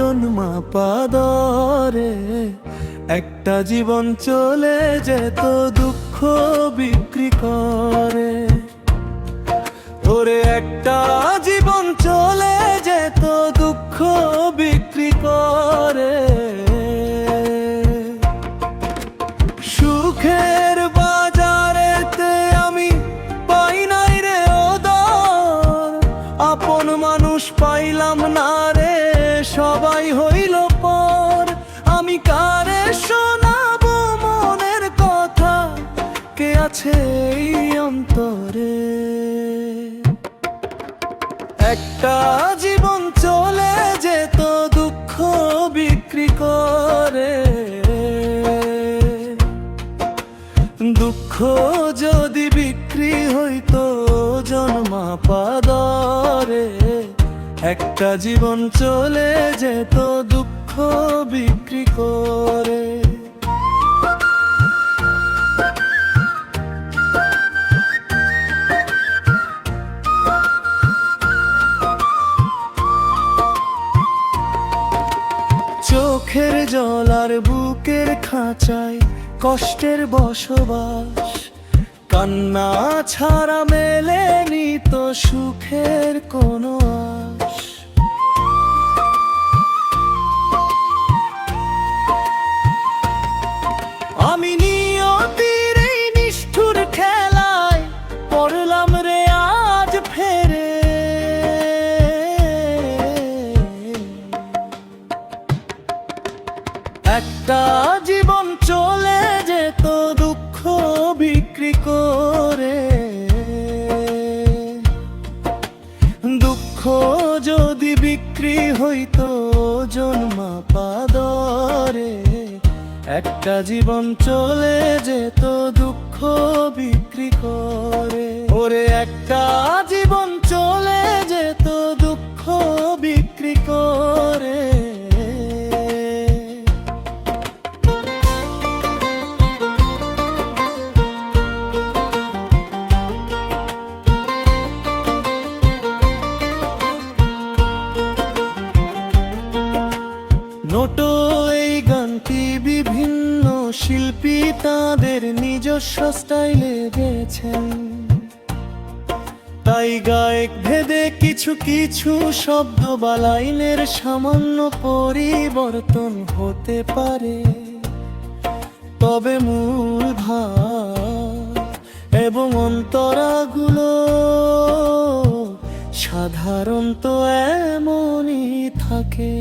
জন্মাপা দরে একটা জীবন চলে যেত দুঃখ বিক্রি করে। ওরে একটা জীবন চলে যেত দুঃখ বিক্রি করে। সুখের বাজারেতে আমি পাই নাই রে ওদর, আপন মানুষ পাইলাম না রে, সবাই হইল পর। আমি কারে শোনাবো মনের কথা, কে আছে এই অন্তরে? একটা জীবন চলে যেত দুঃখ বিক্রি করে। দুঃখ যদি বিক্রি হইতো জন্মাপা দরে, একটা জীবন চলে যেত দুঃখ বিক্রি করে। চোখের জল আর বুকের খাঁচায় কষ্টের বসবাস, কান্না ছাড়া মেলেনি তো সুখের কোনো আশ। আমি নিয়তির এই নিষ্ঠুর খেলায় পড়লাম রে আজ ফেরে। একটা জীবন চলে যেত দুঃখ বিক্রি করে। দুঃখ যদি বিক্রি হইতো জন্মাপা দরে, একটা জীবন চলে যেত দুঃখ বিক্রি করে। ওরে একটা জীবন চলে যেত দুঃখ বিক্রি করে। নোটো এই গানটি বিভিন্ন শিল্পী তাদের নিজস্ব স্টাইলে গেছেন, তাই গায়ক ভেদে কিছু কিছু শব্দ বা লাইনের সামান্য পরিবর্তন হতে পারে। তবে মূল ভাব এবং অন্তরাগুলো সাধারণত এমনই থাকে।